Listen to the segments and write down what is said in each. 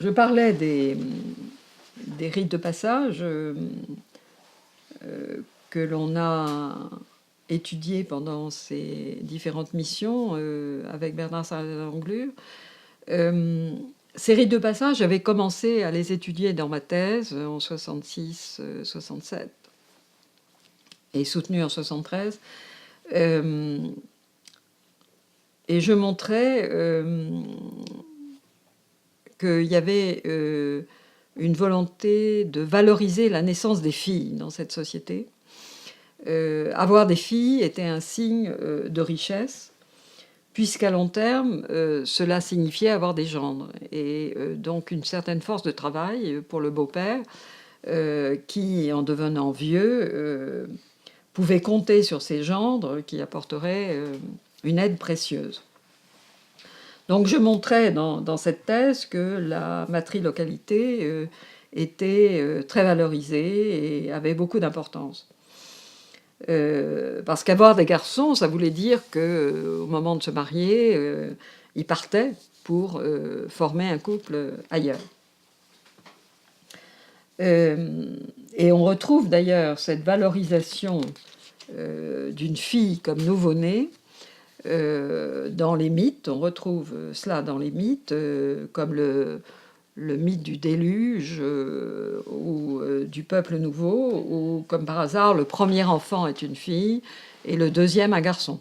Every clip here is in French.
Je parlais des rites de passage que l'on a étudiés pendant ces différentes missions avec Bernard Saint-Anglure. Ces rites de passage, j'avais commencé à les étudier dans ma thèse en 66-67 et soutenue en 73. Et je montrais qu'il y avait une volonté de valoriser la naissance des filles dans cette société. Avoir des filles était un signe de richesse, puisqu'à long terme, cela signifiait avoir des gendres. Et donc une certaine force de travail pour le beau-père, qui, en devenant vieux, pouvait compter sur ses gendres qui apporteraient une aide précieuse. Donc je montrais dans cette thèse que la matrilocalité était très valorisée et avait beaucoup d'importance. Parce qu'avoir des garçons, ça voulait dire qu'au moment de se marier, ils partaient pour former un couple ailleurs. Et on retrouve d'ailleurs cette valorisation d'une fille comme nouveau-née dans les mythes. On retrouve cela dans les mythes, comme le mythe du déluge ou du peuple nouveau, où, comme par hasard, le premier enfant est une fille et le deuxième un garçon.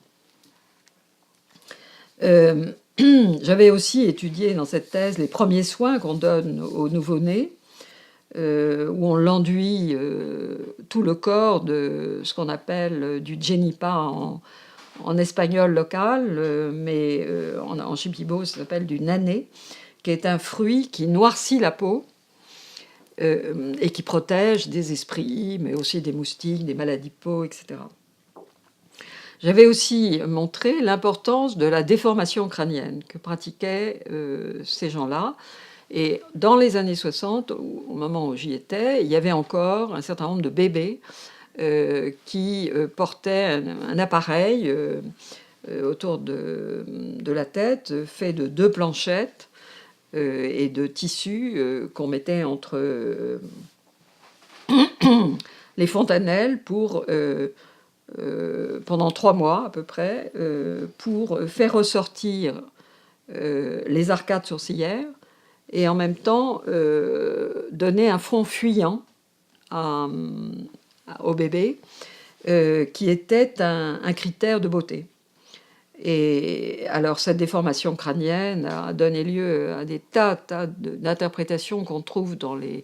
J'avais aussi étudié dans cette thèse les premiers soins qu'on donne au nouveau-né, où on l'enduit tout le corps de ce qu'on appelle du djenipa en espagnol local, mais en shipibo, ça s'appelle du nané, qui est un fruit qui noircit la peau et qui protège des esprits, mais aussi des moustiques, des maladies de peau, etc. J'avais aussi montré l'importance de la déformation crânienne que pratiquaient ces gens-là. Et dans les années 60, au moment où j'y étais, il y avait encore un certain nombre de bébés qui portaient un appareil autour de la tête, fait de 2 planchettes et de tissus qu'on mettait entre les fontanelles pour, pendant 3 mois à peu près, pour faire ressortir les arcades sourcilières et en même temps donner un front fuyant au bébé, qui était un critère de beauté. Et alors cette déformation crânienne a donné lieu à des tas d'interprétations qu'on trouve dans les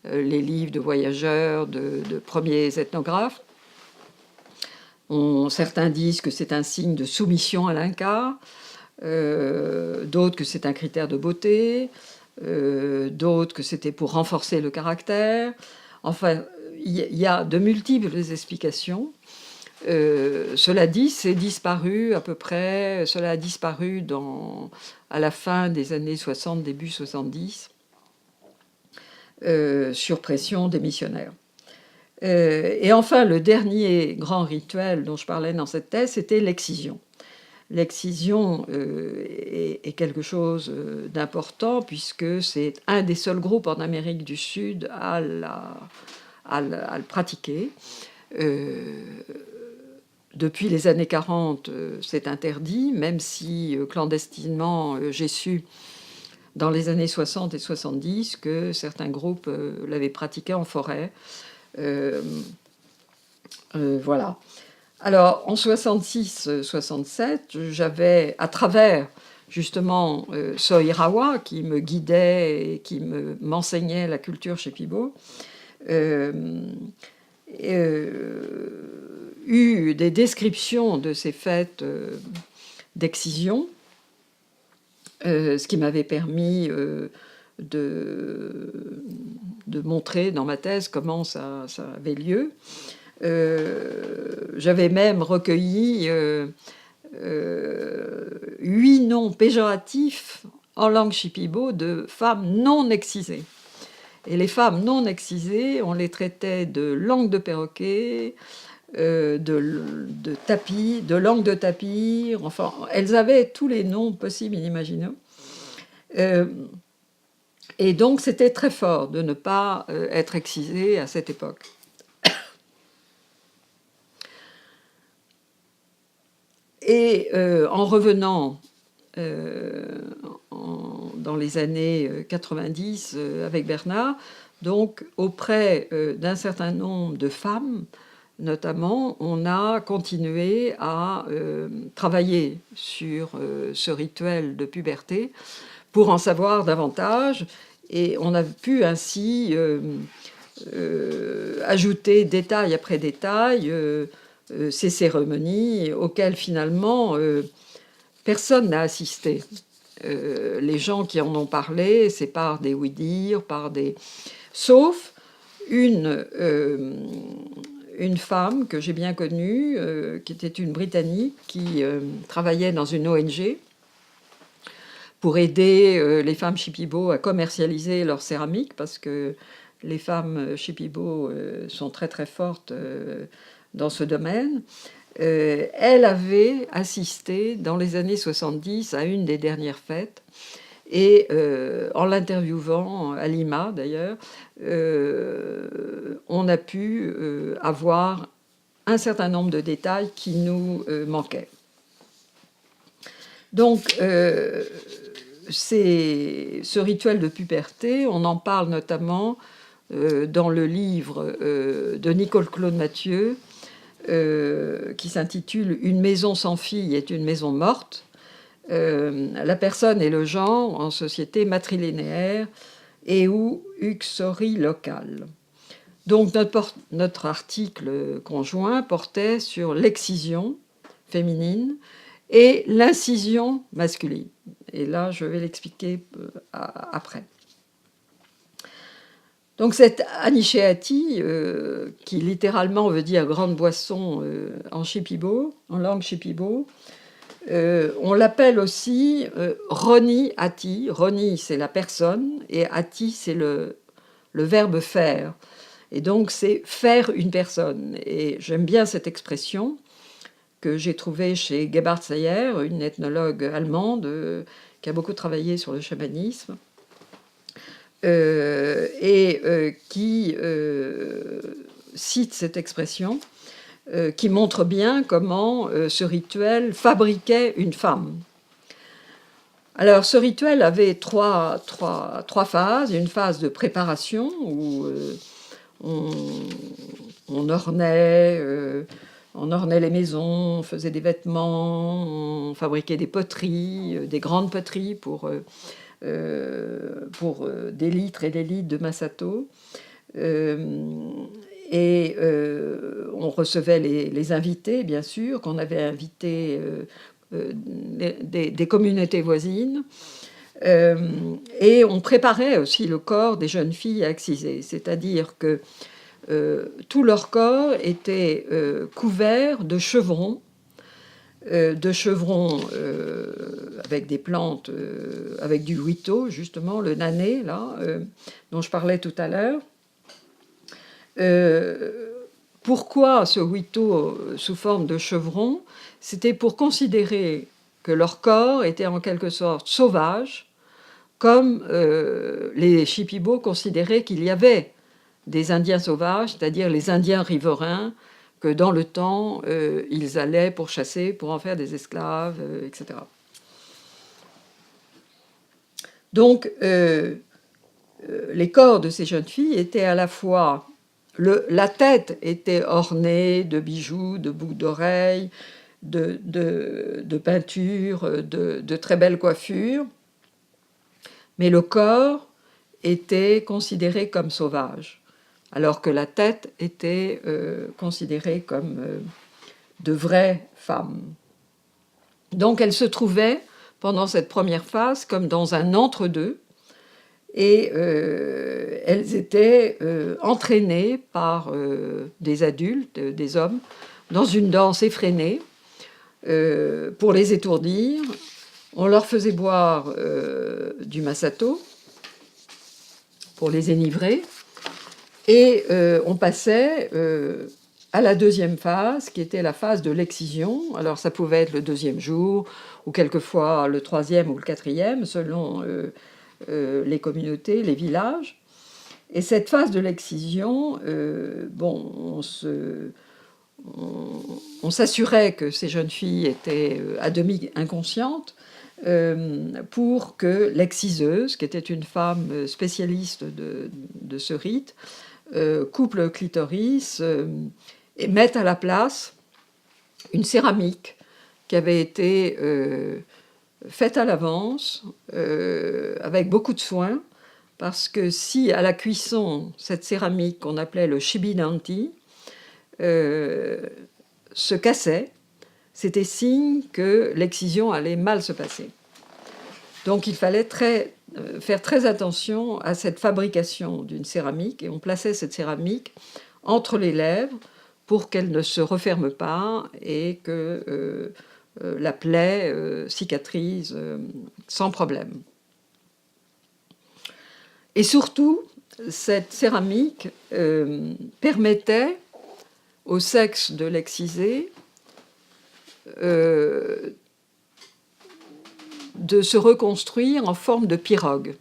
livres de voyageurs, de premiers ethnographes. Certains disent que c'est un signe de soumission à l'Inca, d'autres que c'est un critère de beauté, d'autres que c'était pour renforcer le caractère. Enfin, il y a de multiples explications. Cela dit, c'est disparu à peu près, cela a disparu à la fin des années 60, début 70, sur pression des missionnaires. Et enfin, le dernier grand rituel dont je parlais dans cette thèse, c'était l'excision. L'excision est quelque chose d'important puisque c'est un des seuls groupes en Amérique du Sud à le pratiquer. Depuis les années 40, c'est interdit, même si clandestinement, j'ai su dans les années 60 et 70 que certains groupes l'avaient pratiqué en forêt. Voilà. Alors, en 66-67, j'avais, à travers justement Sohirawa, qui me guidait et qui m'enseignait la culture shipibo, eu des descriptions de ces fêtes d'excision, ce qui m'avait permis de montrer dans ma thèse comment ça avait lieu. J'avais même recueilli 8 noms péjoratifs en langue shipibo de femmes non excisées. Et les femmes non excisées, on les traitait de langue de perroquet, de tapis, de langue de tapis, enfin, elles avaient tous les noms possibles et inimaginables. Et donc, c'était très fort de ne pas être excisé à cette époque. Et en revenant dans les années 90 avec Bernard, donc auprès d'un certain nombre de femmes, notamment, on a continué à travailler sur ce rituel de puberté pour en savoir davantage, et on a pu ainsi ajouter détail après détail ces cérémonies auxquelles finalement personne n'a assisté. Les gens qui en ont parlé, c'est par des oui-dire, sauf une femme que j'ai bien connue, qui était une Britannique, qui travaillait dans une ONG pour aider les femmes Shipibo à commercialiser leur céramique, parce que les femmes Shipibo sont très très fortes dans ce domaine. Elle avait assisté dans les années 70 à une des dernières fêtes, et en l'interviewant à Lima d'ailleurs, on a pu avoir un certain nombre de détails qui nous manquaient. Donc, ce rituel de puberté, on en parle notamment dans le livre de Nicole-Claude Mathieu, qui s'intitule « Une maison sans fille est une maison morte ». La personne et le genre en société matrilinéaire et ou uxorie locale. Donc notre article conjoint portait sur l'excision féminine et l'incision masculine. Et là, je vais l'expliquer après. Donc cette anisheati, qui littéralement veut dire grande boisson en Shipibo, en langue Shipibo, on l'appelle aussi Roni Ati. Roni, c'est la personne, et Ati, c'est le verbe faire. Et donc, c'est faire une personne. Et j'aime bien cette expression que j'ai trouvée chez Gebhard Sayer, une ethnologue allemande qui a beaucoup travaillé sur le chamanisme, qui cite cette expression, qui montre bien comment ce rituel fabriquait une femme. Alors, ce rituel avait trois phases. Une phase de préparation où on ornait les maisons, on faisait des vêtements, on fabriquait des poteries, des grandes poteries pour des litres et des litres de Masato. On recevait les invités, bien sûr, qu'on avait invités des communautés voisines. Et on préparait aussi le corps des jeunes filles à exciser, c'est-à-dire que tout leur corps était couvert de chevrons, avec des plantes, avec du huito, justement, le nané, là, dont je parlais tout à l'heure. Pourquoi ce huito sous forme de chevron? C'était pour considérer que leur corps était en quelque sorte sauvage, comme les Shipibo considéraient qu'il y avait des Indiens sauvages, c'est-à-dire les Indiens riverains, que dans le temps, ils allaient pour chasser, pour en faire des esclaves, etc. Donc, les corps de ces jeunes filles étaient à la fois... la tête était ornée de bijoux, de boucles d'oreilles, de peintures, de très belles coiffures, mais le corps était considéré comme sauvage, alors que la tête était considérée comme de vraies femmes. Donc elles se trouvaient, pendant cette première phase, comme dans un entre-deux, et elles étaient entraînées par des adultes, des hommes, dans une danse effrénée, pour les étourdir. On leur faisait boire du masato pour les énivrer, et on passait à la deuxième phase, qui était la phase de l'excision. Alors ça pouvait être le deuxième jour, ou quelquefois le troisième ou le quatrième, selon les communautés, les villages. Et cette phase de l'excision, bon, on s'assurait que ces jeunes filles étaient à demi inconscientes pour que l'exciseuse, qui était une femme spécialiste de ce rite, coupe le clitoris et mette à la place une céramique qui avait été faite à l'avance avec beaucoup de soin, parce que si à la cuisson, cette céramique qu'on appelait le shibinanti se cassait, c'était signe que l'excision allait mal se passer. Donc il fallait faire très attention à cette fabrication d'une céramique, et on plaçait cette céramique entre les lèvres pour qu'elle ne se referme pas et que la plaie cicatrise sans problème. Et surtout, cette céramique permettait au sexe de l'excisé de se reconstruire en forme de pirogue.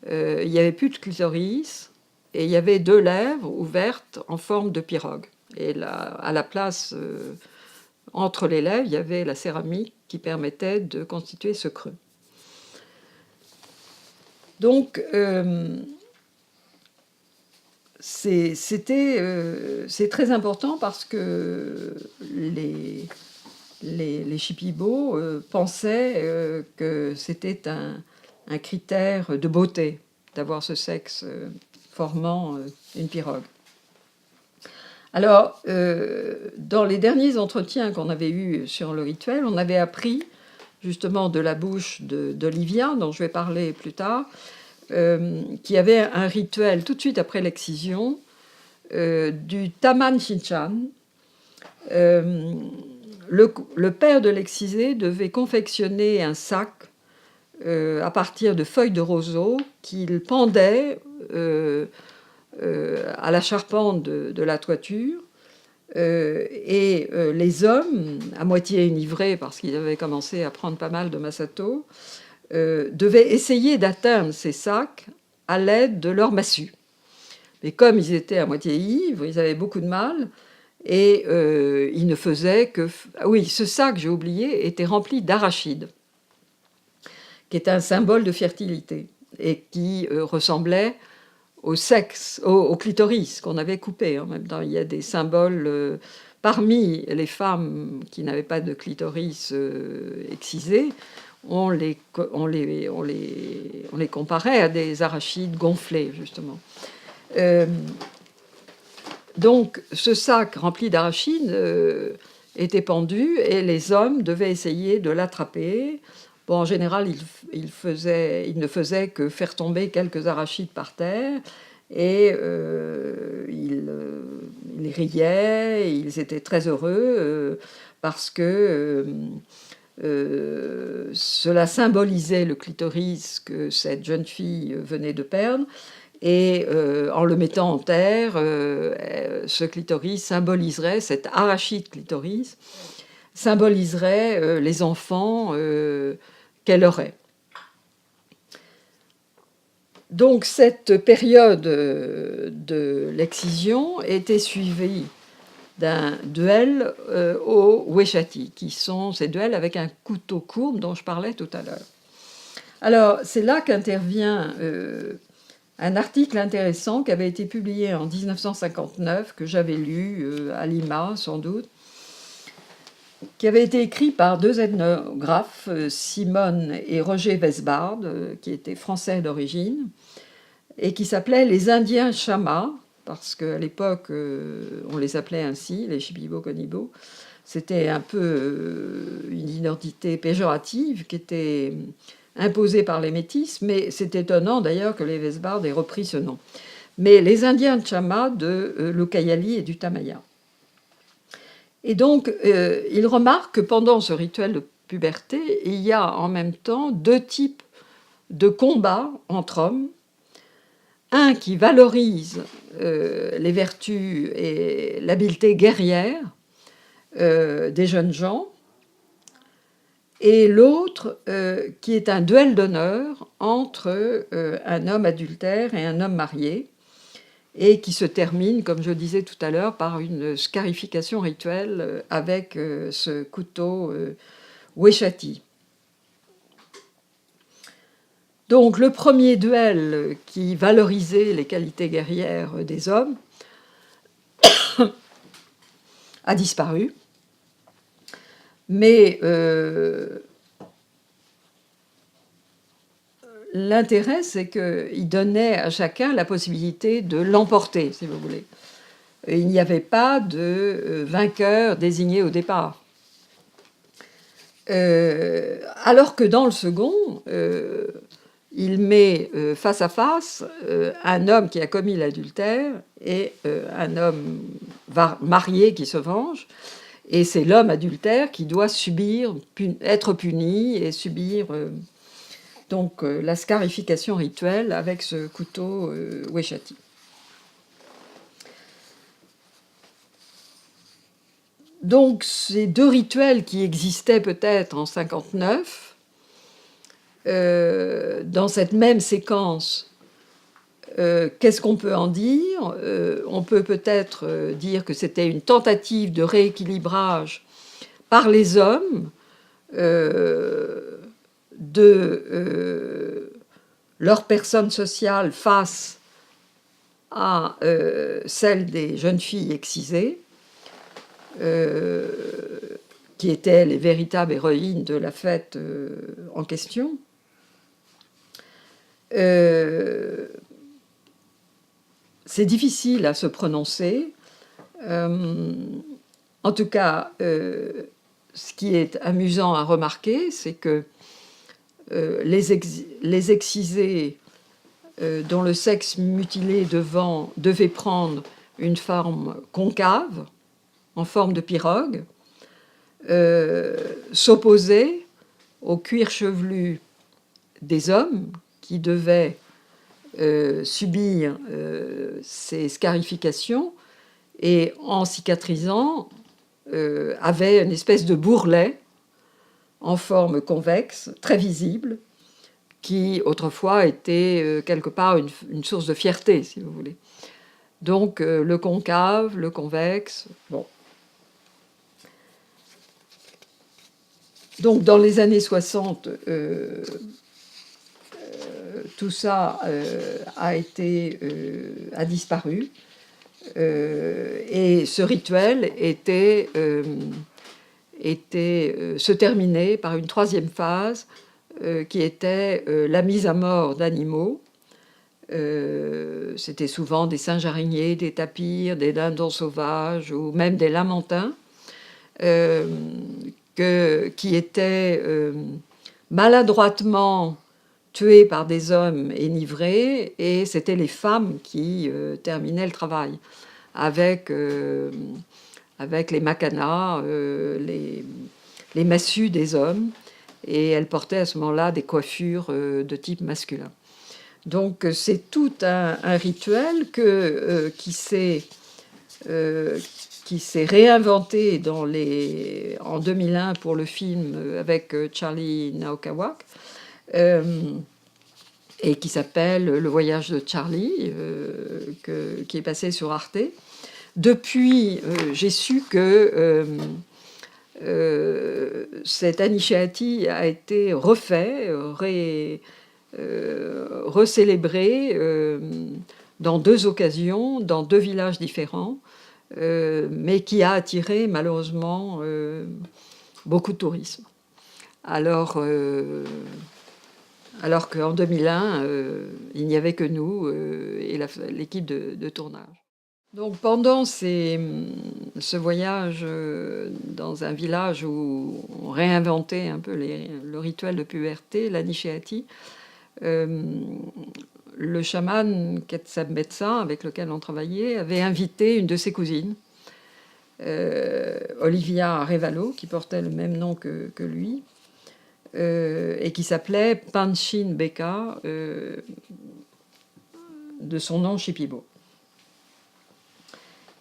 Il n'y avait plus de clitoris et il y avait 2 lèvres ouvertes en forme de pirogue. Et là, à la place, entre les lèvres, il y avait la céramique qui permettait de constituer ce creux. Donc, c'est très important parce que les Shipibo pensaient que c'était un critère de beauté d'avoir ce sexe formant une pirogue. Alors, dans les derniers entretiens qu'on avait eus sur le rituel, on avait appris justement de la bouche d'Olivia, dont je vais parler plus tard, qui avait un rituel tout de suite après l'excision du Taman Shinchan. Le père de l'excisé devait confectionner un sac à partir de feuilles de roseau qu'il pendait à la charpente de la toiture. Et les hommes, à moitié enivrés parce qu'ils avaient commencé à prendre pas mal de masato, devaient essayer d'atteindre ces sacs à l'aide de leur massue. Mais comme ils étaient à moitié ivres, ils avaient beaucoup de mal, et ils ne faisaient que... Ah oui, ce sac, j'ai oublié, était rempli d'arachides, qui est un symbole de fertilité, et qui ressemblait au sexe, au clitoris qu'on avait coupé. En même temps, il y a des symboles parmi les femmes qui n'avaient pas de clitoris excisé. On les comparait à des arachides gonflés, justement. Donc, ce sac rempli d'arachides était pendu et les hommes devaient essayer de l'attraper. Bon, en général, ils ne faisaient que faire tomber quelques arachides par terre et ils riaient, ils étaient très heureux parce que cela symbolisait le clitoris que cette jeune fille venait de perdre. Et en le mettant en terre, ce clitoris symboliserait, cet arachide clitoris, symboliserait les enfants qu'elle aurait. Donc cette période de l'excision était suivie d'un duel au weshati, qui sont ces duels avec un couteau courbe dont je parlais tout à l'heure. Alors c'est là qu'intervient un article intéressant qui avait été publié en 1959, que j'avais lu à Lima, sans doute, qui avait été écrit par 2 ethnographes, Simone et Roger Westbard, qui étaient français d'origine, et qui s'appelaient les Indiens Chama, parce qu'à l'époque, on les appelait ainsi, les Shipibo-Konibo. C'était un peu une identité péjorative qui était imposée par les métis, mais c'est étonnant d'ailleurs que les Westbard aient repris ce nom. Mais les Indiens Chama de l'Ucayali et du Tamaya. Et donc, il remarque que pendant ce rituel de puberté, il y a en même temps 2 types de combats entre hommes. Un qui valorise les vertus et l'habileté guerrière des jeunes gens, et l'autre qui est un duel d'honneur entre un homme adultère et un homme marié, et qui se termine, comme je disais tout à l'heure, par une scarification rituelle avec ce couteau Weshati. Donc le premier duel qui valorisait les qualités guerrières des hommes a disparu, mais l'intérêt, c'est qu'il donnait à chacun la possibilité de l'emporter, si vous voulez. Et il n'y avait pas de vainqueur désigné au départ. Alors que dans le second, il met face à face un homme qui a commis l'adultère et un homme marié qui se venge. Et c'est l'homme adultère qui doit être puni et subir donc la scarification rituelle avec ce couteau Weshati. Donc ces deux rituels qui existaient peut-être en 59, dans cette même séquence, qu'est-ce qu'on peut en dire? On peut peut-être dire que c'était une tentative de rééquilibrage par les hommes de leur personne sociale face à celle des jeunes filles excisées, qui étaient les véritables héroïnes de la fête en question. C'est difficile à se prononcer. En tout cas, ce qui est amusant à remarquer, c'est que les excisés dont le sexe mutilé devait prendre une forme concave, en forme de pirogue, s'opposaient au cuir chevelu des hommes qui devaient subir ces scarifications, et en cicatrisant avaient une espèce de bourrelet en forme convexe, très visible, qui autrefois était quelque part une source de fierté, si vous voulez. Donc le concave, le convexe, bon. Donc dans les années 60, tout ça a disparu, et ce rituel se terminait par une troisième phase qui était la mise à mort d'animaux. C'était souvent des singes araignées, des tapirs, des dindons sauvages ou même des lamantins qui étaient maladroitement tués par des hommes enivrés, et c'était les femmes qui terminaient le travail avec les macanas, les massues des hommes, et elles portaient à ce moment-là des coiffures de type masculin. Donc c'est tout un rituel qui s'est réinventé en 2001 pour le film avec Charlie Naokawak, et qui s'appelle Le voyage de Charlie, qui est passé sur Arte. Depuis, j'ai su que cet Anishinaabe a été refait, recélébré dans deux occasions, dans deux villages différents, mais qui a attiré malheureusement beaucoup de tourisme. Alors qu'en 2001, il n'y avait que nous et l'équipe de tournage. Donc pendant ce voyage dans un village où on réinventait un peu le rituel de puberté, l'Anishinaabe, le chaman Quetzalmetza, avec lequel on travaillait, avait invité une de ses cousines, Olivia Arevalo, qui portait le même nom que lui, et qui s'appelait Panchin Beka, de son nom Shipibo.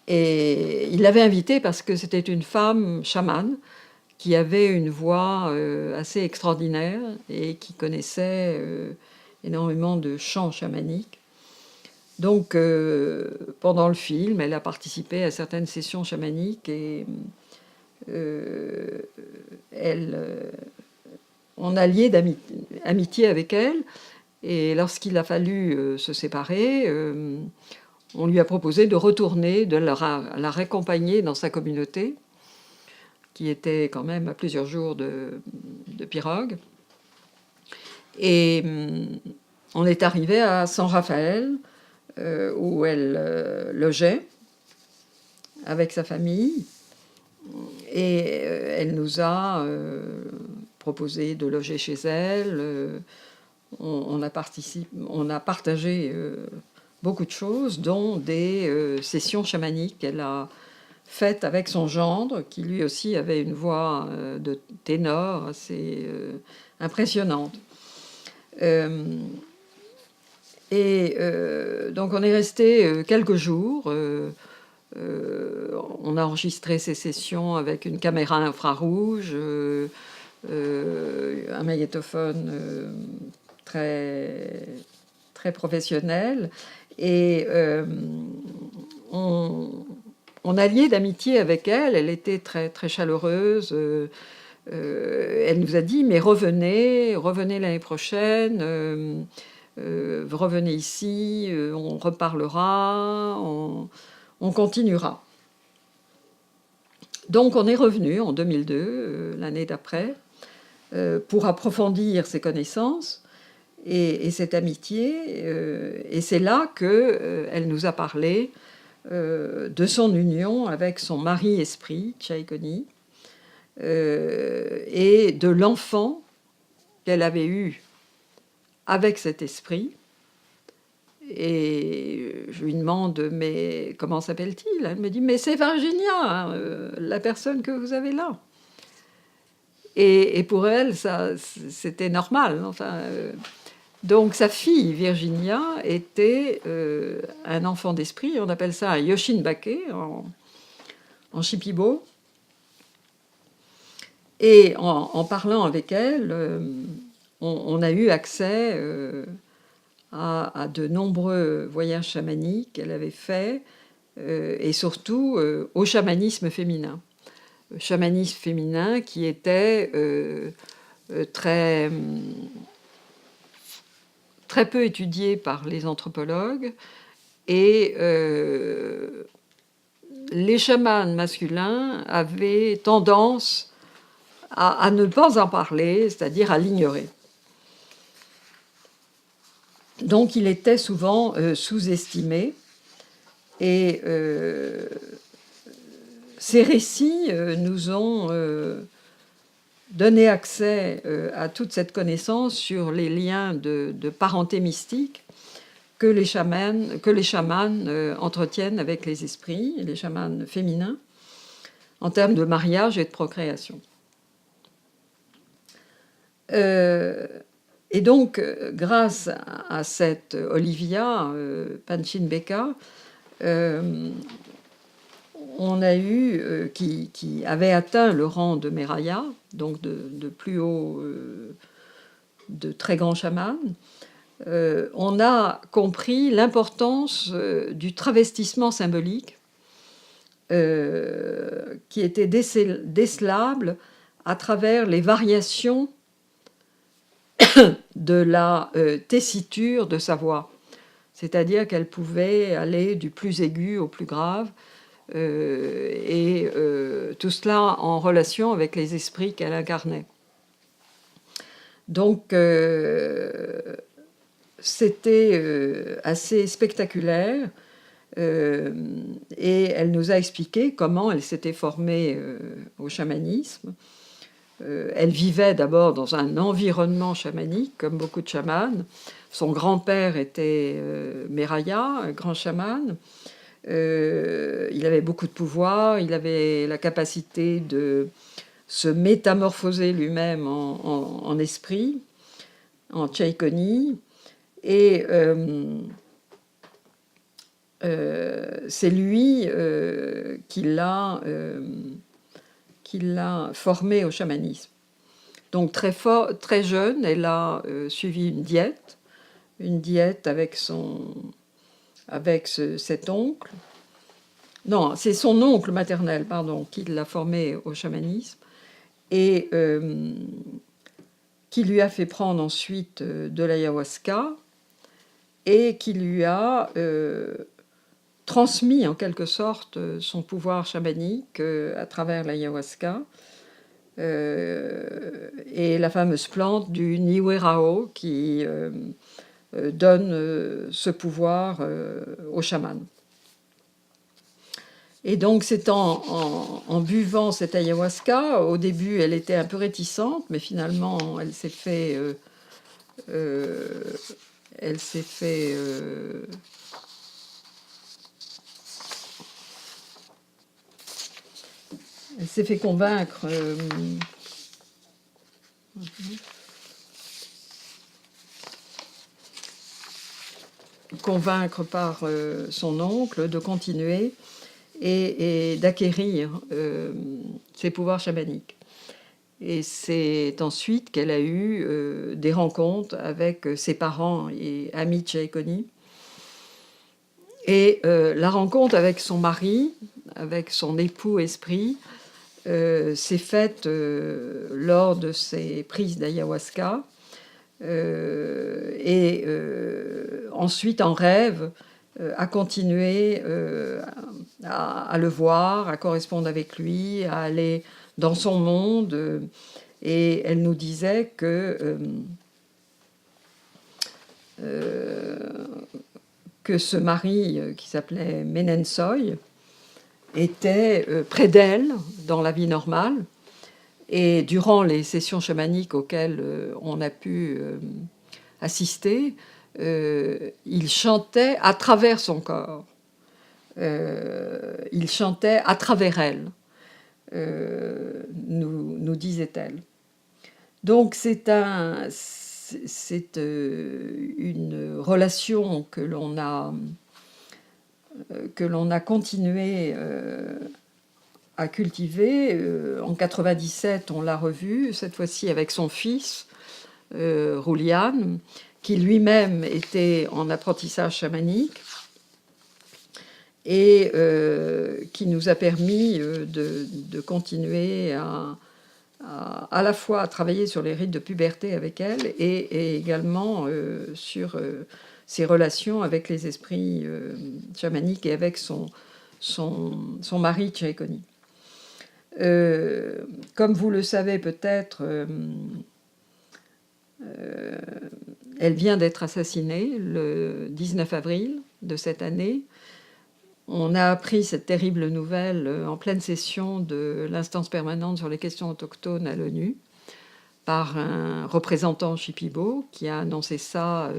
Et il l'avait invitée parce que c'était une femme chamane qui avait une voix assez extraordinaire et qui connaissait énormément de chants chamaniques. Donc, pendant le film, elle a participé à certaines sessions chamaniques et on a lié d'amitié avec elle. Et lorsqu'il a fallu se séparer, on lui a proposé de retourner, de la raccompagner dans sa communauté, qui était quand même à plusieurs jours de pirogue. Et on est arrivé à San Rafael, où elle logeait avec sa famille. Et elle nous a proposé de loger chez elle. On a partagé beaucoup de choses, dont des sessions chamaniques qu'elle a faites avec son gendre, qui lui aussi avait une voix de ténor assez impressionnante. Donc on est resté quelques jours. On a enregistré ces sessions avec une caméra infrarouge, un magnétophone très, très professionnel. Et on a lié d'amitié avec elle. Elle était très, très chaleureuse. Elle nous a dit, mais revenez l'année prochaine, revenez ici, on reparlera, on continuera. Donc on est revenu en 2002, l'année d'après, pour approfondir ses connaissances et cette amitié. Et c'est là qu'elle nous a parlé de son union avec son mari-esprit, Chaikoni, et de l'enfant qu'elle avait eu avec cet esprit. Et je lui demande, mais comment s'appelle-t-il? Elle me dit, mais c'est Virginia, hein, la personne que vous avez là. Et pour elle, ça, c'était normal. Enfin, donc sa fille, Virginia, était un enfant d'esprit. On appelle ça un Yoshinbake en Shipibo. Et en parlant avec elle, on a eu accès à de nombreux voyages chamaniques qu'elle avait faits, et surtout au chamanisme féminin. Chamanisme féminin qui était très, très peu étudié par les anthropologues, et les chamans masculins avaient tendance à ne pas en parler, c'est-à-dire à l'ignorer. Donc il était souvent sous-estimé. Et ces récits nous ont donné accès à toute cette connaissance sur les liens de parenté mystique que les chamans entretiennent avec les esprits, les chamans féminins, en termes de mariage et de procréation. Et donc, grâce à cette Olivia Panchine Beka, on a eu, qui avait atteint le rang de Meraya, donc de plus haut, de très grands chamans, on a compris l'importance du travestissement symbolique qui était décelable à travers les variations de la tessiture de sa voix. C'est-à-dire qu'elle pouvait aller du plus aigu au plus grave, et tout cela en relation avec les esprits qu'elle incarnait. Donc, c'était assez spectaculaire, et elle nous a expliqué comment elle s'était formée au chamanisme. Elle vivait d'abord dans un environnement chamanique, comme beaucoup de chamans. Son grand-père était Meraya, un grand chaman. Il avait beaucoup de pouvoir, il avait la capacité de se métamorphoser lui-même en esprit, en Chaikoni. Et c'est lui qui l'a formée au chamanisme. Donc très jeune, elle a suivi une diète avec cet oncle. Non, c'est son oncle maternel, pardon, qui l'a formée au chamanisme et qui lui a fait prendre ensuite de l'ayahuasca et qui lui a transmis en quelque sorte son pouvoir chamanique à travers l'ayahuasca et la fameuse plante du Niwerao qui donne ce pouvoir au chaman. Et donc c'est en buvant cette ayahuasca, au début elle était un peu réticente, mais finalement elle s'est fait convaincre par son oncle de continuer et d'acquérir ses pouvoirs chamaniques. Et c'est ensuite qu'elle a eu des rencontres avec ses parents et amis Tchaïkoni. Et la rencontre avec son mari, avec son époux esprit, s'est faite lors de ses prises d'ayahuasca. Et ensuite, en rêve, à continuer à le voir, à correspondre avec lui, à aller dans son monde. Et elle nous disait que ce mari, qui s'appelait Menensoy, était près d'elle dans la vie normale. Et durant les sessions chamaniques auxquelles on a pu assister, il chantait à travers son corps. Il chantait à travers elle, nous disait-elle. Donc c'est une relation que l'on a continué à cultiver. En 97, on l'a revue, cette fois-ci avec son fils, Roulian, qui lui-même était en apprentissage chamanique et qui nous a permis de continuer à la fois à travailler sur les rites de puberté avec elle et également sur ses relations avec les esprits chamaniques et avec son mari Tchaïkoni. Comme vous le savez peut-être, elle vient d'être assassinée le 19 avril de cette année. On a appris cette terrible nouvelle en pleine session de l'instance permanente sur les questions autochtones à l'ONU par un représentant Shipibo qui a annoncé ça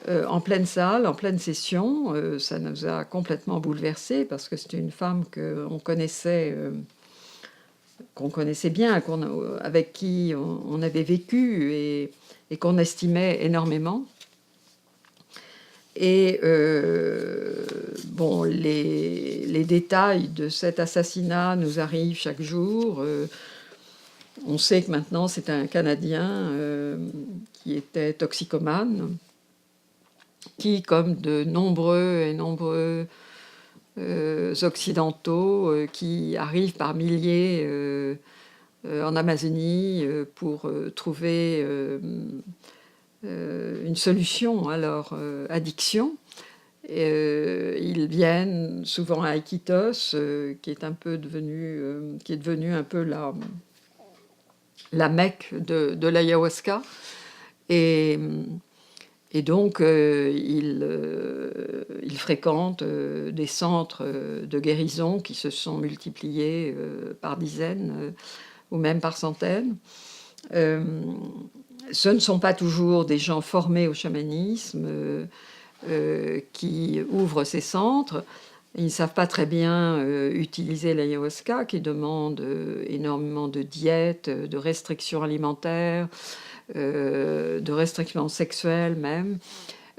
en pleine salle, en pleine session. Ça nous a complètement bouleversés parce que c'était une femme qu'on connaissait bien, avec qui on avait vécu et qu'on estimait énormément. Et bon, les détails de cet assassinat nous arrivent chaque jour. On sait que maintenant c'est un Canadien qui était toxicomane, qui, comme de nombreux occidentaux qui arrivent par milliers en Amazonie pour trouver une solution à leur addiction. Ils viennent souvent à Iquitos, qui est devenu un peu la Mecque de l'ayahuasca. Et donc, ils fréquentent des centres de guérison qui se sont multipliés par dizaines ou même par centaines. Ce ne sont pas toujours des gens formés au chamanisme qui ouvrent ces centres. Ils ne savent pas très bien utiliser l'ayahuasca, qui demande énormément de diète, de restrictions alimentaires, de restrictions sexuelles même.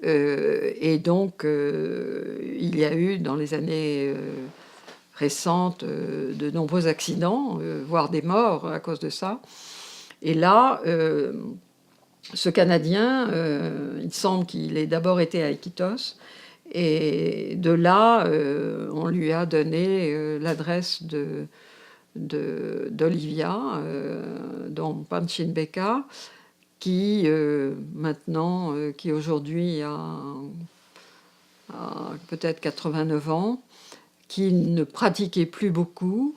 Et donc, il y a eu dans les années récentes de nombreux accidents, voire des morts à cause de ça. Et là, ce Canadien, il semble qu'il ait d'abord été à Iquitos, et de là, on lui a donné l'adresse d'Olivia, dans Panchinbeca, qui maintenant, qui aujourd'hui a peut-être 89 ans, qui ne pratiquait plus beaucoup,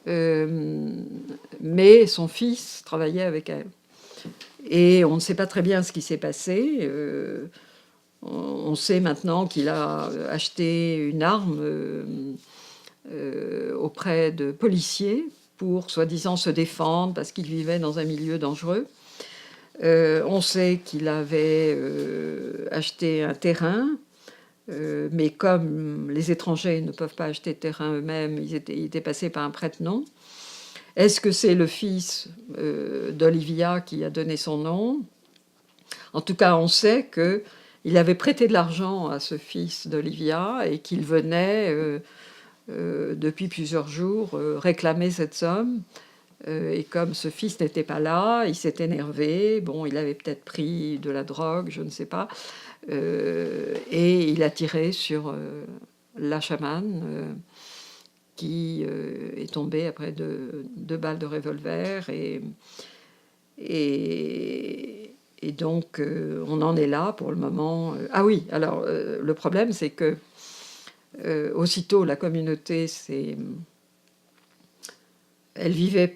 mais son fils travaillait avec elle. Et on ne sait pas très bien ce qui s'est passé. On sait maintenant qu'il a acheté une arme auprès de policiers pour soi-disant se défendre parce qu'il vivait dans un milieu dangereux. On sait qu'il avait acheté un terrain, mais comme les étrangers ne peuvent pas acheter de terrain eux-mêmes, il était passé par un prête-nom. Est-ce que c'est le fils d'Olivia qui a donné son nom? En tout cas, on sait qu'il avait prêté de l'argent à ce fils d'Olivia et qu'il venait depuis plusieurs jours réclamer cette somme. Et comme ce fils n'était pas là, il s'est énervé. Bon, il avait peut-être pris de la drogue, je ne sais pas. Et il a tiré sur la chamane qui est tombée après deux balles de revolver. Et donc, on en est là pour le moment. Ah oui, alors le problème, c'est que aussitôt la communauté elle vivait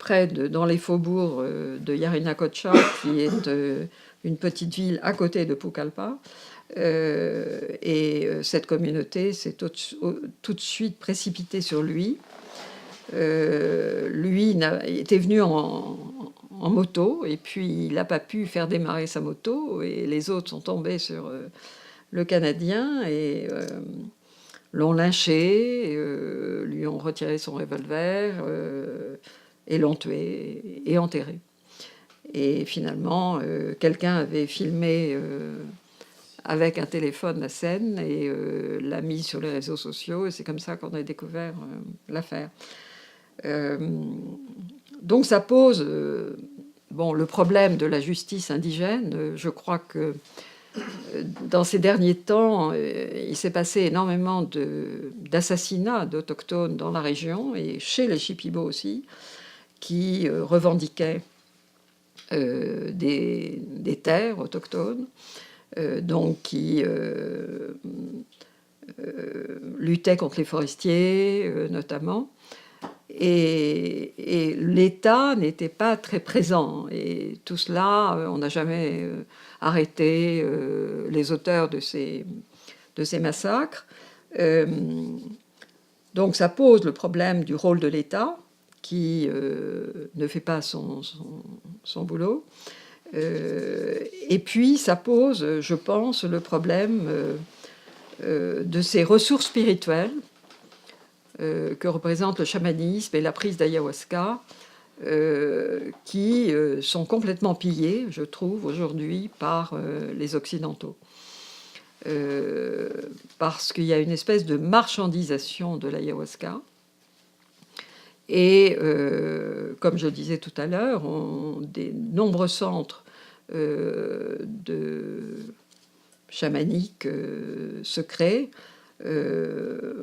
dans les faubourgs de Yarinacocha, qui est une petite ville à côté de Pucallpa. Et cette communauté s'est tout de suite précipitée sur lui. Lui était venu en moto, et puis il n'a pas pu faire démarrer sa moto, et les autres sont tombés sur le Canadien et l'ont lynché, lui ont retiré son revolver et l'ont tué et enterré. Et finalement, quelqu'un avait filmé avec un téléphone la scène et l'a mis sur les réseaux sociaux, et c'est comme ça qu'on a découvert l'affaire. Donc ça pose le problème de la justice indigène. Je crois que dans ces derniers temps, il s'est passé énormément d'assassinats d'autochtones dans la région, et chez les Shipibo aussi, qui revendiquaient des terres autochtones, donc qui luttaient contre les forestiers notamment. Et l'État n'était pas très présent. Et tout cela, on n'a jamais arrêté les auteurs de ces massacres. Donc ça pose le problème du rôle de l'État, qui ne fait pas son boulot. Et puis ça pose, je pense, le problème de ces ressources spirituelles que représente le chamanisme et la prise d'ayahuasca, qui sont complètement pillées, je trouve, aujourd'hui par les Occidentaux. Parce qu'il y a une espèce de marchandisation de l'ayahuasca. Et comme je le disais tout à l'heure, des nombreux centres chamaniques se créent,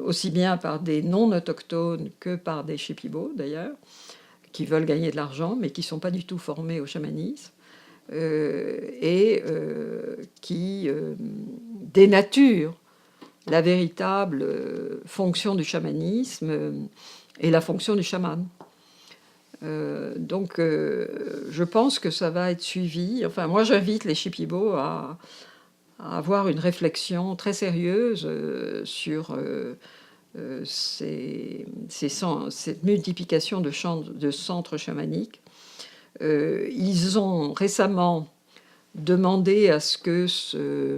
aussi bien par des non-autochtones que par des Shipibo, d'ailleurs, qui veulent gagner de l'argent, mais qui ne sont pas du tout formés au chamanisme, et qui dénaturent la véritable fonction du chamanisme et la fonction du chaman. Donc, je pense que ça va être suivi. Enfin, moi, j'invite les Shipibo à avoir une réflexion très sérieuse sur cette multiplication de centres chamaniques. Ils ont récemment demandé à ce que ce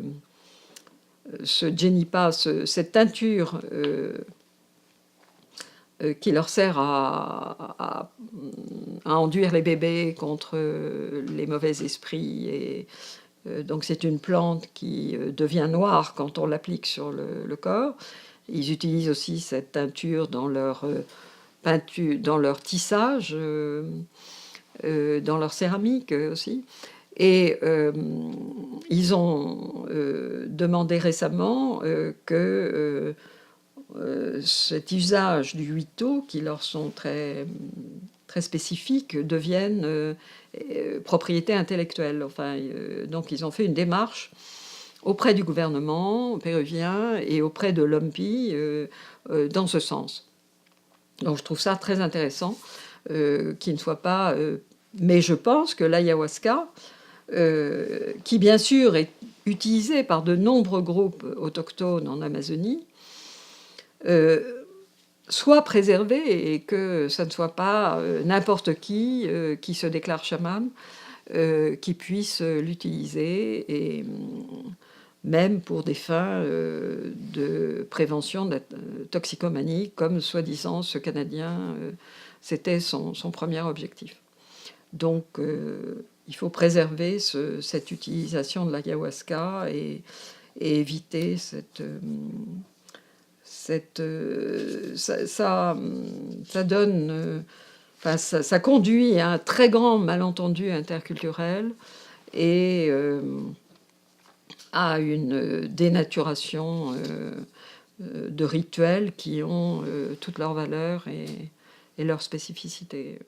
Genipa, cette teinture qui leur sert à enduire les bébés contre les mauvais esprits et Donc c'est une plante qui devient noire quand on l'applique sur le corps. Ils utilisent aussi cette teinture dans leur peinture, dans leur tissage, dans leur céramique aussi. Et ils ont demandé récemment que cet usage du huiteau, qui leur sont très, très spécifiques, devienne propriété intellectuelle. Enfin, donc ils ont fait une démarche auprès du gouvernement péruvien et auprès de l'OMPI dans ce sens. Donc je trouve ça très intéressant qu'il ne soit pas... mais je pense que l'ayahuasca, qui bien sûr est utilisé par de nombreux groupes autochtones en Amazonie, soit préservé et que ça ne soit pas n'importe qui se déclare chaman, qui puisse l'utiliser, et même pour des fins de prévention de la toxicomanie, comme soi-disant ce Canadien, c'était son premier objectif. Donc il faut préserver cette utilisation de l'ayahuasca et éviter ça donne, enfin, ça conduit à un très grand malentendu interculturel et à une dénaturation de rituels qui ont toute leur valeur et leur spécificité.